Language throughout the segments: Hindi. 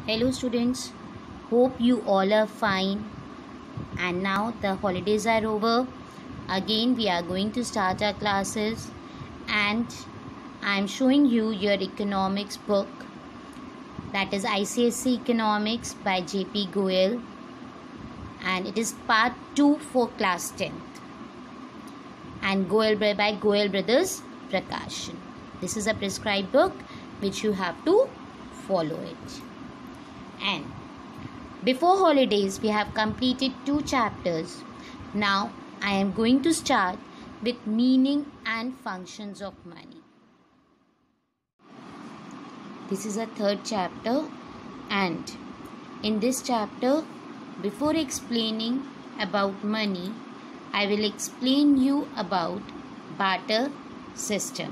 Hello students, hope you all are fine, and now the holidays are over. Again we are going to start our classes, and I am showing you your economics book, that is ICSE Economics by JP Goel, and it is part 2 for class 10th, and by Goel Brothers Prakashan. This is a prescribed book which you have to follow it. And before holidays we have completed 2 chapters. Now I am going to start with meaning and functions of money. This is a 3rd chapter, and in this chapter, before explaining about money, I will explain you about barter system.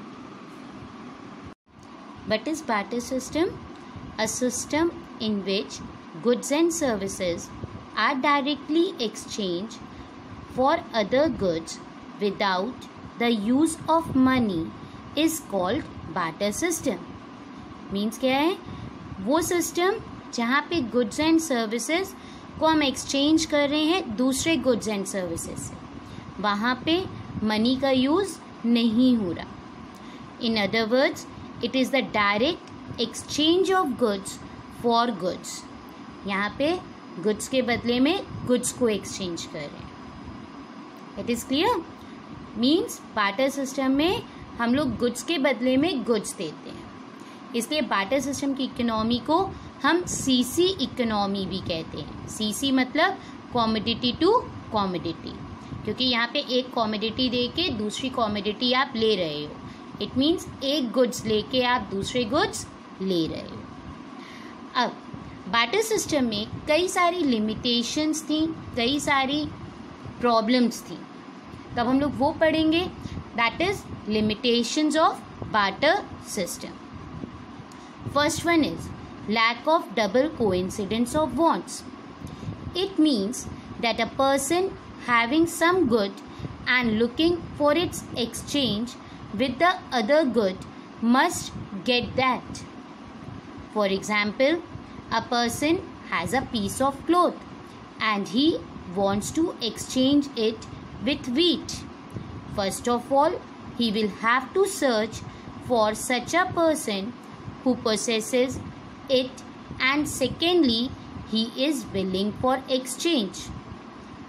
What is barter system? A system in which goods and services are directly exchanged for other goods without the use of money is called barter system. Means क्या है? वो सिस्टम जहाँ पे गुड्स एंड सर्विसेज को हम एक्सचेंज कर रहे हैं दूसरे गुड्स एंड सर्विसेज से, वहाँ पे मनी का यूज़ नहीं हो रहा. In other words, it is the direct exchange of goods for goods. यहाँ पे गुड्स के बदले में गुड्स को एक्सचेंज कर रहे हैं. It is clear? Means barter system में हम लोग गुड्स के बदले में गुड्स देते हैं. इसलिए बार्टर सिस्टम की इकोनॉमी को हम सीसी इकोनॉमी भी कहते हैं. सीसी मतलब कॉमोडिटी टू कॉमोडिटी, क्योंकि यहाँ पे एक कॉमोडिटी दे के दूसरी कॉमोडिटी आप ले रहे हो. इट मीन्स एक गुड्स लेके आप दूसरे गुड्स ले रहे हो. अब बार्टर सिस्टम में कई सारी लिमिटेशंस थी, कई सारी प्रॉब्लम्स थी. तब हम लोग वो पढ़ेंगे, that is limitations of barter system. First one is lack of double coincidence of wants. It means that a person having some good and looking for its exchange with the other good must get that. For example, a person has a piece of cloth and he wants to exchange it with wheat. First of all, he will have to search for such a person who possesses it, and secondly he is willing for exchange.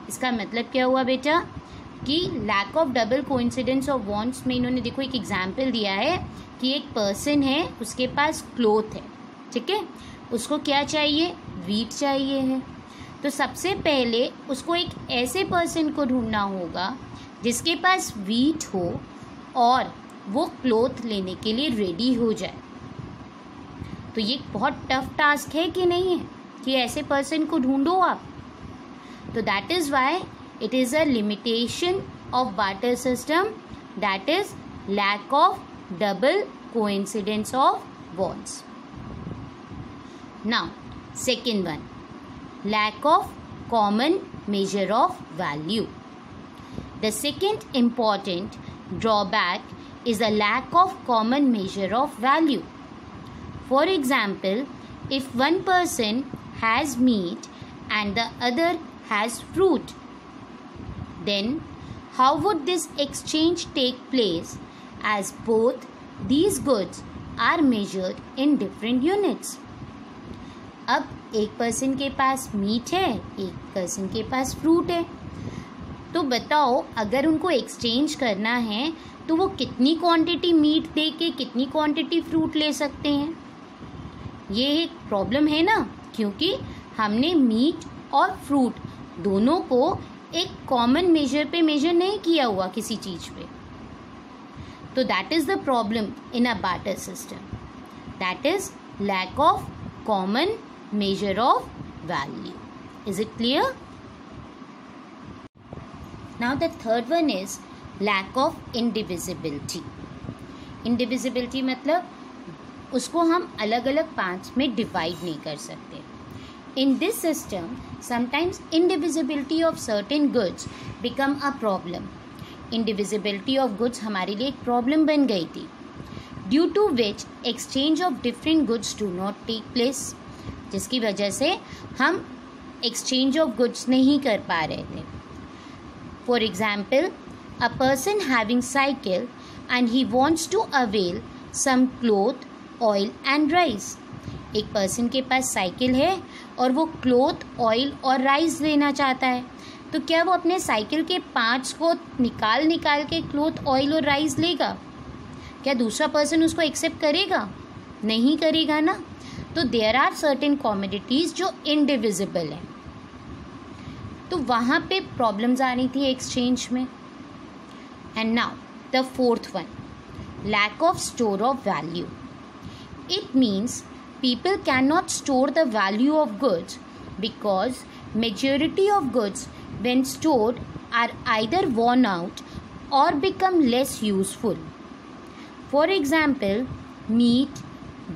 इसका मतलब क्या हुआ बेटा कि lack of double coincidence of wants में इन्होंने देखो एक एग्जाम्पल दिया है कि एक पर्सन है, उसके पास क्लोथ है, ठीक है, उसको क्या चाहिए? वीट चाहिए है. तो सबसे पहले उसको एक ऐसे पर्सन को ढूंढना होगा जिसके पास वीट हो और वो क्लोथ लेने के लिए रेडी हो जाए. तो ये बहुत टफ टास्क है कि नहीं है कि ऐसे पर्सन को ढूंढो आप. तो that is why it is a limitation of barter system, that is lack of double coincidence of wants. Now second one, lack of common measure of value. The second important drawback is the lack of common measure of value. For example, if one person has meat and the other has fruit, then how would this exchange take place as both these goods are measured in different units? अब एक पर्सन के पास मीट है, एक पर्सन के पास फ्रूट है. तो बताओ अगर उनको एक्सचेंज करना है तो वो कितनी क्वांटिटी मीट दे के कितनी क्वांटिटी फ्रूट ले सकते हैं? ये एक प्रॉब्लम है ना, क्योंकि हमने मीट और फ्रूट दोनों को एक कॉमन मेजर पे मेजर नहीं किया हुआ किसी चीज़ पे. तो that is the problem in a barter system, that is lack of common measure of value. Is it clear? Now the third one is lack of indivisibility. Indivisibility मतलब उसको हम अलग अलग पार्ट्स में डिवाइड नहीं कर सकते. In this system sometimes indivisibility of certain goods become a problem. Indivisibility of goods हमारे लिए एक प्रॉब्लम बन गई थी, due to which exchange of different goods do not take place. जिसकी वजह से हम एक्सचेंज ऑफ गुड्स नहीं कर पा रहे थे. For example, a person having cycle and he wants to avail some cloth, oil and rice. एक पर्सन के पास साइकिल है और वो क्लोथ, ऑयल और राइस लेना चाहता है. तो क्या वो अपने साइकिल के पार्ट्स को निकाल के क्लोथ, ऑयल और राइस लेगा? क्या दूसरा पर्सन उसको एक्सेप्ट करेगा? नहीं करेगा ना. तो देयर आर सर्टेन कमोडिटीज जो इनडिविजिबल है. तो वहाँ पे प्रॉब्लम्स आ रही थी एक्सचेंज में. And now the fourth one, lack of store of value. It means people cannot store the value of goods because majority of goods when stored are either worn out or become less useful. For example, meat,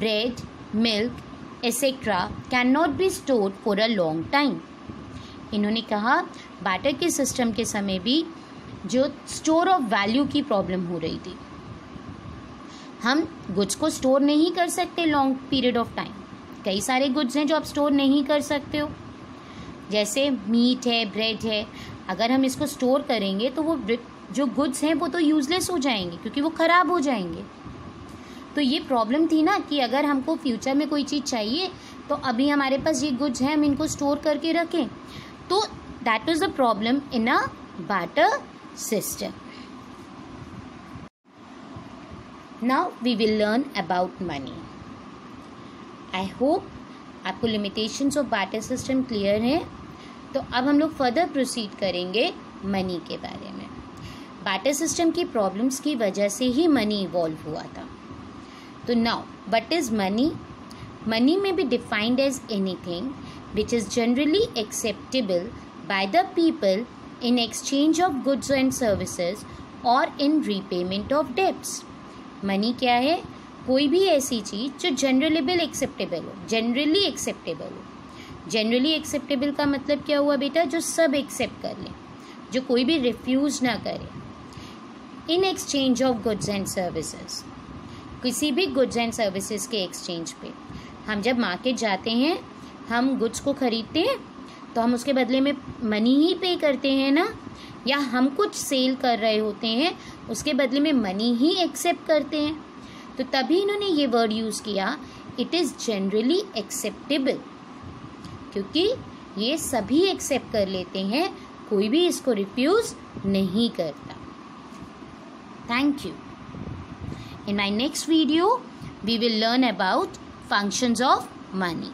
bread, milk, etc. cannot be stored for a long time. इन्होंने कहा बाटर के सिस्टम के समय भी जो स्टोर ऑफ वैल्यू की प्रॉब्लम हो रही थी. हम गुड्स को स्टोर नहीं कर सकते लॉन्ग पीरियड ऑफ टाइम. कई सारे गुड्स हैं जो आप स्टोर नहीं कर सकते हो, जैसे मीट है, ब्रेड है. अगर हम इसको स्टोर करेंगे तो वो जो गुड्स हैं वो तो यूजलेस हो जाएंगे क्योंकि वो ख़राब हो जाएंगे. तो ये प्रॉब्लम थी ना कि अगर हमको फ्यूचर में कोई चीज़ चाहिए तो अभी हमारे पास ये गुड्स हैं, हम इनको स्टोर करके रखें. तो that was the problem in a barter system. Now we will learn about money. I hope आपको limitations of barter system clear है. तो अब हम लोग फर्दर प्रोसीड करेंगे मनी के बारे में. बाटर सिस्टम की प्रॉब्लम्स की वजह से ही मनी इवॉल्व हुआ था. तो now what is money? Money may be defined as anything which is generally acceptable by the people in exchange of goods and services और in repayment of debts. Money क्या है? कोई भी ऐसी चीज़ जो जनरली एक्सेप्टेबल हो. जनरली एक्सेप्टेबल का मतलब क्या हुआ बेटा? जो सब एक्सेप्ट कर लें, जो कोई भी रिफ्यूज ना करे. इन exchange of goods and services, किसी भी गुड्स एंड सर्विसेज के एक्सचेंज पे हम जब मार्केट जाते हैं, हम गुड्स को खरीदते हैं तो हम उसके बदले में मनी ही पे करते हैं ना, या हम कुछ सेल कर रहे होते हैं उसके बदले में मनी ही एक्सेप्ट करते हैं. तो तभी इन्होंने ये वर्ड यूज़ किया, इट इज़ जनरली एक्सेप्टेबल, क्योंकि ये सभी एक्सेप्ट कर लेते हैं, कोई भी इसको रिफ्यूज़ नहीं करता. Thank you. In my next video, we will learn about functions of money.